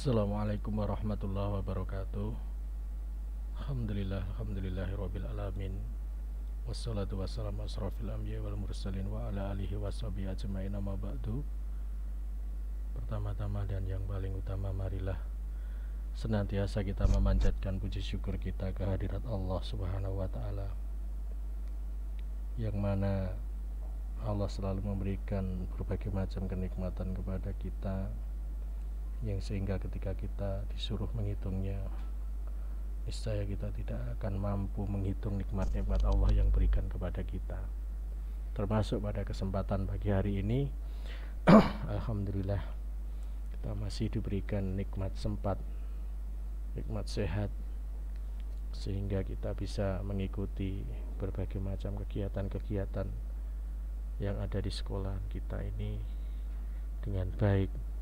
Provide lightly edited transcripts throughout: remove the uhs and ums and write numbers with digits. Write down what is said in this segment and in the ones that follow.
Assalamualaikum warahmatullahi wabarakatuh. Alhamdulillahirabbil alamin. Wassalatu wassalamu asrofil anbiya wal mursalin wa ala alihi washabihi ajmain, amma ba'du. Pertama-tama dan yang paling utama, marilah senantiasa kita memanjatkan puji syukur kita kehadirat Allah Subhanahu wa taala, yang mana Allah selalu memberikan berbagai macam kenikmatan kepada kita, yang sehingga ketika kita disuruh menghitungnya, niscaya kita tidak akan mampu menghitung nikmat-nikmat Allah yang berikan kepada kita. Termasuk pada kesempatan pagi hari ini Alhamdulillah kita masih diberikan nikmat sempat, nikmat sehat, sehingga kita bisa mengikuti berbagai macam kegiatan-kegiatan yang ada di sekolah kita ini dengan baik.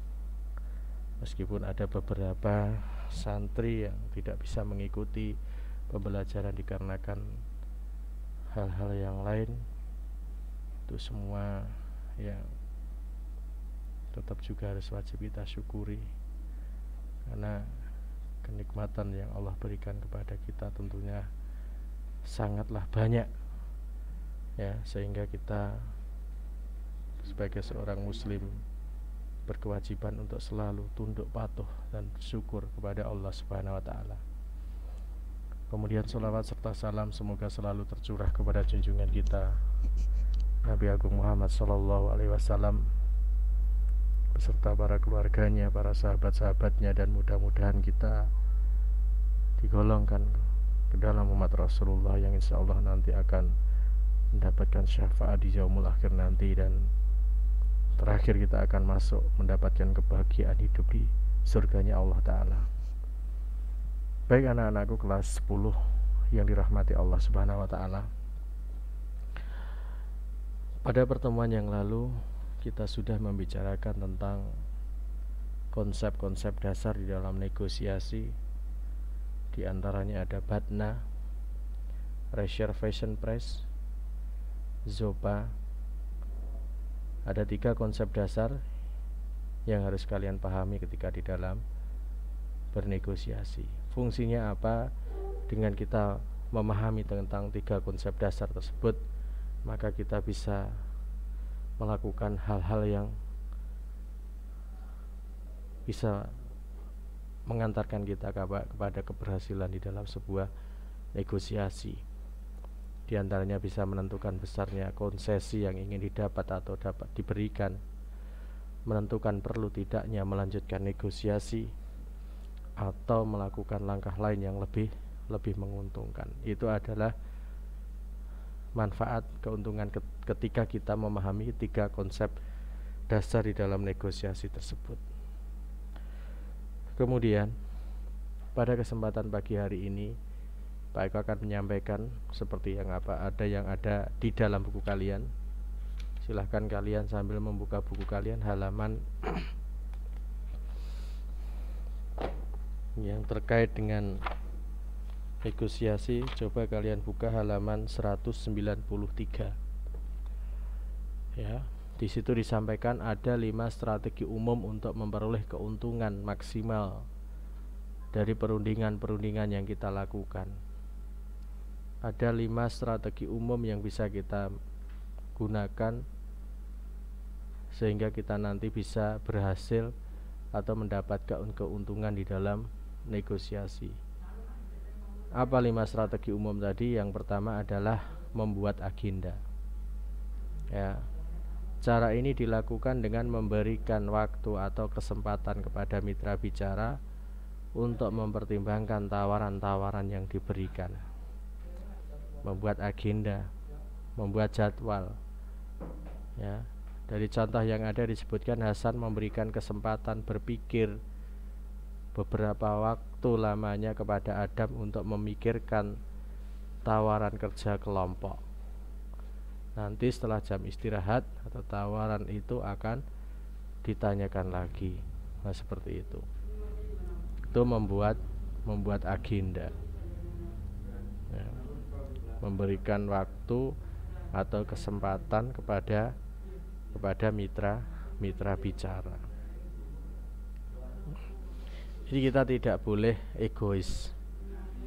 Meskipun ada beberapa santri yang tidak bisa mengikuti pembelajaran dikarenakan hal-hal yang lain, itu semua ya tetap juga harus wajib kita syukuri, karena kenikmatan yang Allah berikan kepada kita tentunya sangatlah banyak ya, sehingga kita sebagai seorang muslim berkewajiban untuk selalu tunduk patuh dan bersyukur kepada Allah Subhanahu wa taala. Kemudian sholawat serta salam semoga selalu tercurah kepada junjungan kita Nabi Agung Muhammad sallallahu alaihi wasallam beserta para keluarganya, para sahabat-sahabatnya, dan mudah-mudahan kita digolongkan ke dalam umat Rasulullah yang insya Allah nanti akan mendapatkan syafaat di yaumul akhir nanti, dan terakhir kita akan masuk mendapatkan kebahagiaan hidup di surganya Allah Ta'ala. Baik anak-anakku kelas 10 yang dirahmati Allah Subhanahu wa Ta'ala, pada pertemuan yang lalu kita sudah membicarakan tentang konsep-konsep dasar di dalam negosiasi. Di antaranya ada BATNA, Reservation Price, ZOPA. Ada 3 konsep dasar yang harus kalian pahami ketika di dalam bernegosiasi. Fungsinya apa? Dengan kita memahami tentang 3 konsep dasar tersebut, maka kita bisa melakukan hal-hal yang bisa mengantarkan kita kepada keberhasilan di dalam sebuah negosiasi. Di antaranya bisa menentukan besarnya konsesi yang ingin didapat atau dapat diberikan, menentukan perlu tidaknya melanjutkan negosiasi, atau melakukan langkah lain yang lebih menguntungkan. Itu adalah manfaat keuntungan ketika kita memahami 3 konsep dasar di dalam negosiasi tersebut. Kemudian pada kesempatan pagi hari ini Pak Eko akan menyampaikan seperti yang ada di dalam buku kalian. Silahkan kalian sambil membuka buku kalian halaman yang terkait dengan negosiasi. Coba kalian buka halaman 193. Ya, di situ disampaikan ada 5 strategi umum untuk memperoleh keuntungan maksimal dari perundingan-perundingan yang kita lakukan. Ada 5 strategi umum yang bisa kita gunakan sehingga kita nanti bisa berhasil atau mendapatkan keuntungan di dalam negosiasi. Apa 5 strategi umum tadi? Yang pertama adalah membuat agenda. Ya. Cara ini dilakukan dengan memberikan waktu atau kesempatan kepada mitra bicara untuk mempertimbangkan tawaran-tawaran yang diberikan. Membuat agenda, membuat jadwal. Ya, dari contoh yang ada disebutkan Hasan memberikan kesempatan berpikir beberapa waktu lamanya kepada Adam untuk memikirkan tawaran kerja kelompok. Nanti setelah jam istirahat atau tawaran itu akan ditanyakan lagi. Nah, seperti itu. Itu membuat agenda. Ya, memberikan waktu atau kesempatan kepada mitra bicara. Jadi kita tidak boleh egois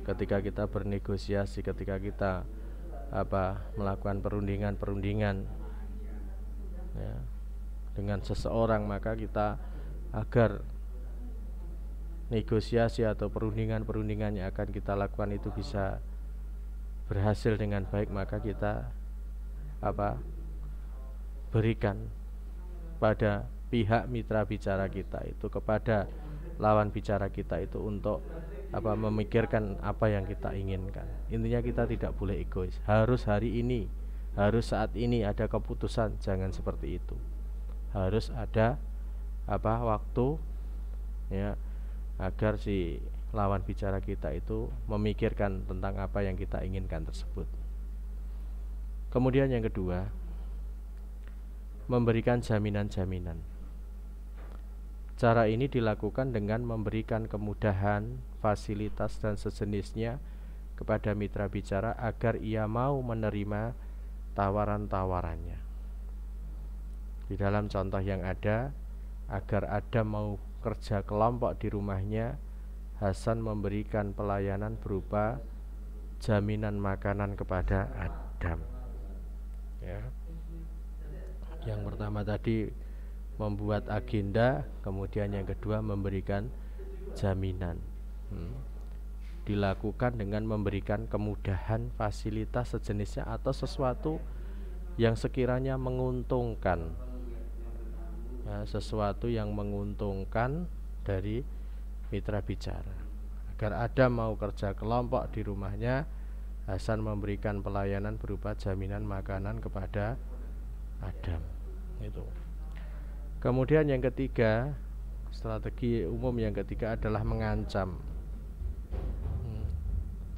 ketika kita bernegosiasi, ketika kita melakukan perundingan ya, dengan seseorang, maka kita agar negosiasi atau perundingan yang akan kita lakukan itu bisa berhasil dengan baik, maka kita berikan pada pihak mitra bicara kita itu, kepada lawan bicara kita itu untuk memikirkan apa yang kita inginkan. Intinya kita tidak boleh egois. Harus hari ini, harus saat ini ada keputusan, jangan seperti itu. Harus ada waktu ya, agar si lawan bicara kita itu memikirkan tentang apa yang kita inginkan tersebut. Kemudian yang kedua, memberikan jaminan-jaminan. Cara ini dilakukan dengan memberikan kemudahan, fasilitas dan sejenisnya kepada mitra bicara agar ia mau menerima tawaran-tawarannya. Di dalam contoh yang ada, agar Adam mau kerja kelompok di rumahnya, Hasan memberikan pelayanan berupa jaminan makanan kepada Adam. Ya. Yang pertama tadi membuat agenda, kemudian yang kedua memberikan jaminan. Dilakukan dengan memberikan kemudahan, fasilitas sejenisnya atau sesuatu yang sekiranya menguntungkan, ya, sesuatu yang menguntungkan dari mitra bicara. Agar Adam mau kerja kelompok di rumahnya, Hasan memberikan pelayanan berupa jaminan makanan kepada Adam. Itu. Kemudian yang ketiga, strategi umum yang ketiga adalah mengancam.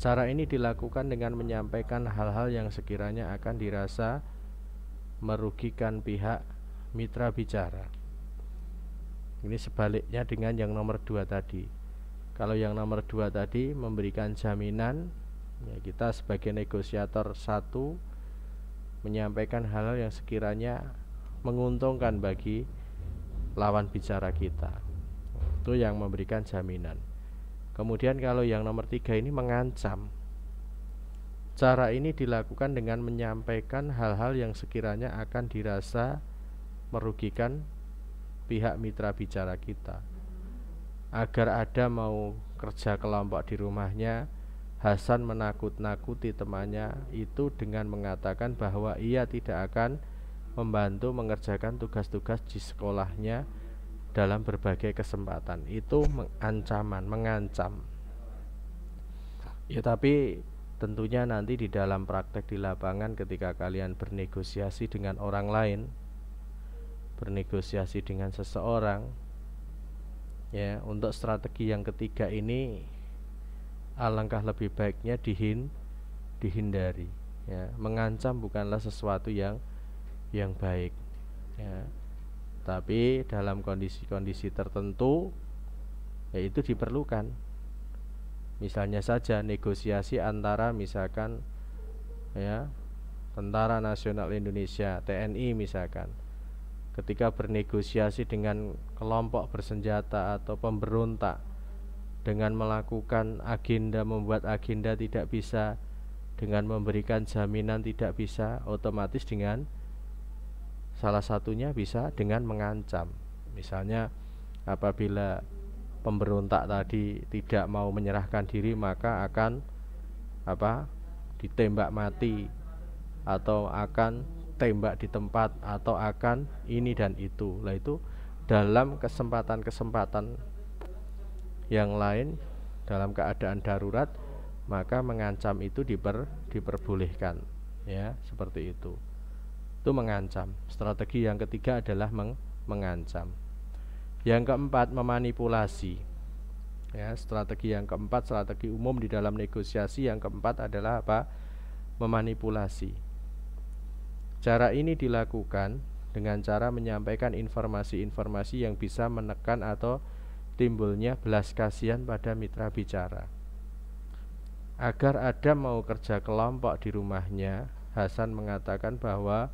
Cara ini dilakukan dengan menyampaikan hal-hal yang sekiranya akan dirasa merugikan pihak mitra bicara. Ini sebaliknya dengan yang nomor 2 tadi. Kalau yang nomor 2 tadi memberikan jaminan, ya, kita sebagai negosiator satu menyampaikan hal-hal yang sekiranya menguntungkan bagi lawan bicara kita, itu yang memberikan jaminan. Kemudian kalau yang nomor 3 ini mengancam. Cara ini dilakukan dengan menyampaikan hal-hal yang sekiranya akan dirasa merugikan pihak mitra bicara kita. Agar Adam mau kerja kelompok di rumahnya, Hasan menakut-nakuti temannya itu dengan mengatakan bahwa ia tidak akan membantu mengerjakan tugas-tugas di sekolahnya dalam berbagai kesempatan. Itu ancaman, mengancam. Ya, tapi tentunya nanti di dalam praktek di lapangan ketika kalian bernegosiasi dengan orang lain, bernegosiasi dengan seseorang, ya, untuk strategi yang ketiga ini alangkah lebih baiknya dihindari. Ya, mengancam bukanlah sesuatu yang baik, ya. Tapi dalam kondisi-kondisi tertentu, yaitu diperlukan. Misalnya saja negosiasi antara misalkan, ya, Tentara Nasional Indonesia TNI misalkan, ketika bernegosiasi dengan kelompok bersenjata atau pemberontak dengan melakukan agenda, membuat agenda tidak bisa, dengan memberikan jaminan tidak bisa, otomatis dengan salah satunya bisa dengan mengancam. Misalnya apabila pemberontak tadi tidak mau menyerahkan diri, maka akan ditembak mati, atau akan tembak di tempat, atau akan ini dan itu. Lah itu dalam kesempatan-kesempatan yang lain, dalam keadaan darurat, maka mengancam itu diperbolehkan, ya, seperti itu. Itu mengancam. Strategi yang ketiga adalah mengancam. Yang keempat, memanipulasi. Ya, strategi yang keempat, strategi umum di dalam negosiasi yang keempat adalah memanipulasi. Cara ini dilakukan dengan cara menyampaikan informasi-informasi yang bisa menekan atau timbulnya belas kasihan pada mitra bicara. Agar Adam mau kerja kelompok di rumahnya, Hasan mengatakan bahwa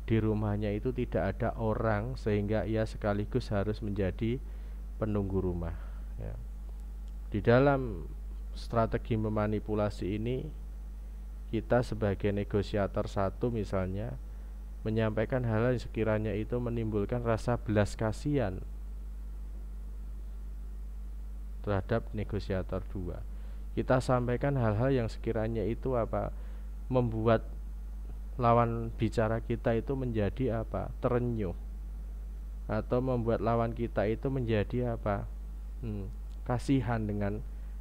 di rumahnya itu tidak ada orang, sehingga ia sekaligus harus menjadi penunggu rumah, ya. Di dalam strategi memanipulasi ini, kita sebagai negosiator satu misalnya menyampaikan hal yang sekiranya itu menimbulkan rasa belas kasihan terhadap negosiator dua. Kita sampaikan hal-hal yang sekiranya itu membuat lawan bicara kita itu menjadi terenyuh, atau membuat lawan kita itu menjadi kasihan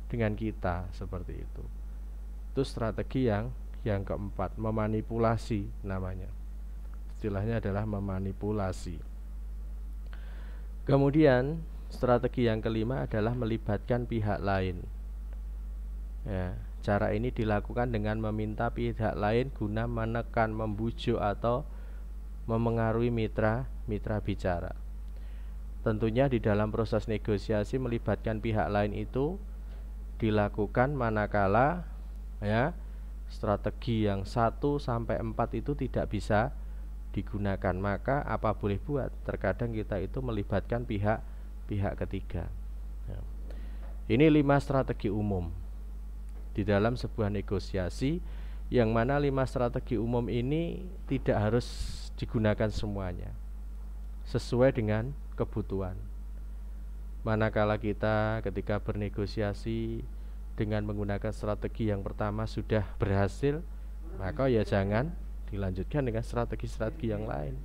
dengan kita, seperti itu. Itu strategi yang keempat, memanipulasi namanya. Istilahnya adalah memanipulasi. Kemudian strategi yang kelima adalah melibatkan pihak lain. Ya, cara ini dilakukan dengan meminta pihak lain guna menekan, membujuk atau memengaruhi mitra bicara. Tentunya di dalam proses negosiasi melibatkan pihak lain itu dilakukan manakala strategi yang 1 sampai 4 itu tidak bisa digunakan. Maka apa boleh buat? Terkadang kita itu melibatkan pihak ketiga. Ini 5 strategi umum di dalam sebuah negosiasi, yang mana 5 strategi umum ini tidak harus digunakan semuanya, sesuai dengan kebutuhan. Manakala kita ketika bernegosiasi dengan menggunakan strategi yang pertama sudah berhasil, maka ya jangan dilanjutkan dengan strategi-strategi yang lain.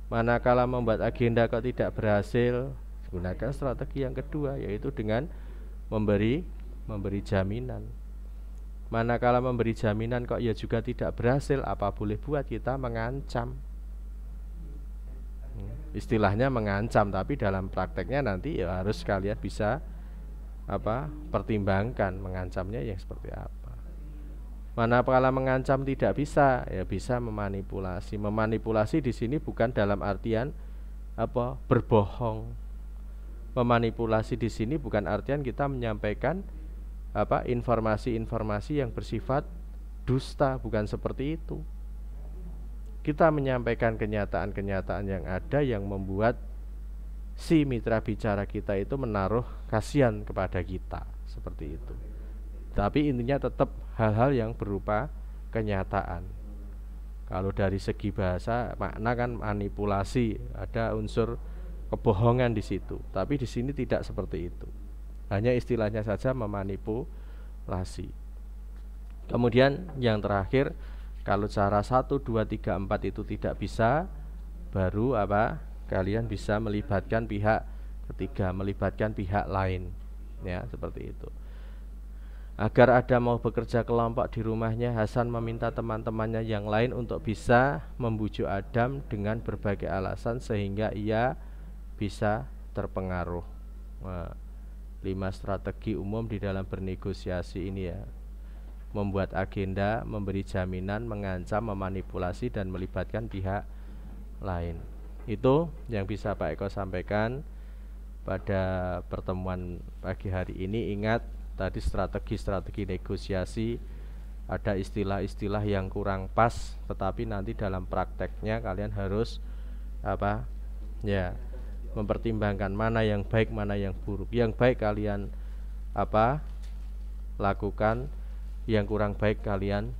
Manakala membuat agenda kok tidak berhasil, gunakan strategi yang kedua, yaitu dengan memberi jaminan. Manakala memberi jaminan kok ya juga tidak berhasil, apa boleh buat? Kita mengancam. Istilahnya mengancam, tapi dalam prakteknya nanti ya harus kalian bisa pertimbangkan mengancamnya yang seperti apa. Manakala mengancam tidak bisa, ya bisa memanipulasi. Memanipulasi di sini bukan dalam artian berbohong. Memanipulasi di sini bukan artian kita menyampaikan informasi-informasi yang bersifat dusta, bukan seperti itu. Kita menyampaikan kenyataan-kenyataan yang ada yang membuat si mitra bicara kita itu menaruh kasihan kepada kita, seperti itu. Tapi intinya tetap hal-hal yang berupa kenyataan. Kalau dari segi bahasa makna kan manipulasi, ada unsur kebohongan di situ. Tapi di sini tidak seperti itu. Hanya istilahnya saja memanipulasi. Kemudian yang terakhir, kalau cara 1, 2, 3, 4 itu tidak bisa, baru kalian bisa melibatkan pihak ketiga, melibatkan pihak lain, ya, seperti itu. Agar ada mau bekerja kelompok di rumahnya, Hasan meminta teman-temannya yang lain untuk bisa membujuk Adam dengan berbagai alasan sehingga ia bisa terpengaruh. 5 strategi umum di dalam bernegosiasi ini, ya. Membuat agenda, memberi jaminan, mengancam, memanipulasi, dan melibatkan pihak lain. Itu yang bisa Pak Eko sampaikan pada pertemuan pagi hari ini. Ingat, tadi strategi-strategi negosiasi, ada istilah-istilah yang kurang pas, tetapi nanti dalam prakteknya kalian harus mempertimbangkan mana yang baik, mana yang buruk. Yang baik kalian lakukan, yang kurang baik kalian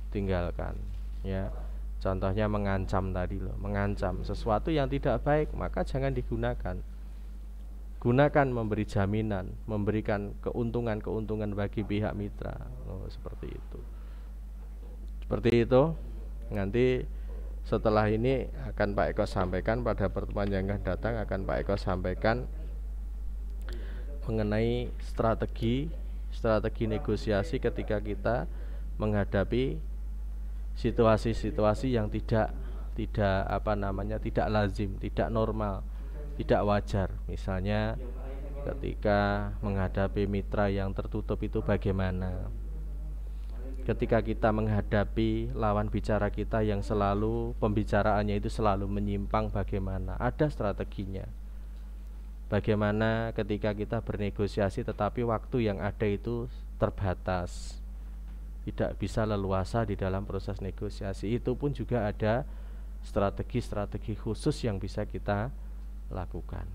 tinggalkan, ya. Contohnya mengancam tadi loh, mengancam sesuatu yang tidak baik, maka jangan digunakan. Gunakan memberi jaminan, memberikan keuntungan bagi pihak mitra. Seperti itu. Seperti itu. Nanti setelah ini akan Pak Eko sampaikan pada pertemuan yang akan datang, akan Pak Eko sampaikan mengenai strategi negosiasi ketika kita menghadapi situasi-situasi yang tidak lazim, tidak normal, tidak wajar. Misalnya ketika menghadapi mitra yang tertutup itu bagaimana? Ketika kita menghadapi lawan bicara kita yang selalu pembicaraannya itu selalu menyimpang, bagaimana? Ada strateginya. Bagaimana ketika kita bernegosiasi tetapi waktu yang ada itu terbatas, tidak bisa leluasa di dalam proses negosiasi, itu pun juga ada strategi-strategi khusus yang bisa kita lakukan.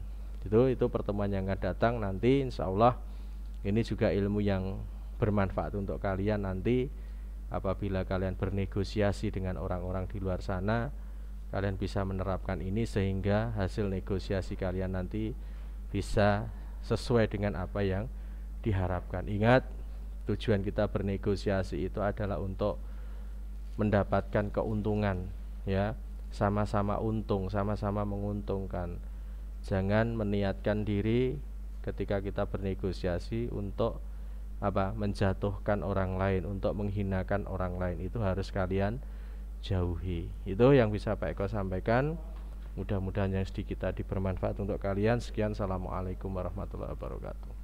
Itu pertemuan yang akan datang nanti, insya Allah Ini juga ilmu yang bermanfaat untuk kalian nanti apabila kalian bernegosiasi dengan orang-orang di luar sana. Kalian bisa menerapkan ini sehingga hasil negosiasi kalian nanti bisa sesuai dengan apa yang diharapkan. Ingat, tujuan kita bernegosiasi itu adalah untuk mendapatkan keuntungan, ya, sama-sama untung, sama-sama menguntungkan. Jangan meniatkan diri ketika kita bernegosiasi untuk menjatuhkan orang lain, untuk menghinakan orang lain. Itu harus kalian jauhi. Itu yang bisa Pak Eko sampaikan. Mudah-mudahan yang sedikit tadi bermanfaat untuk kalian. Sekian, assalamualaikum warahmatullahi wabarakatuh.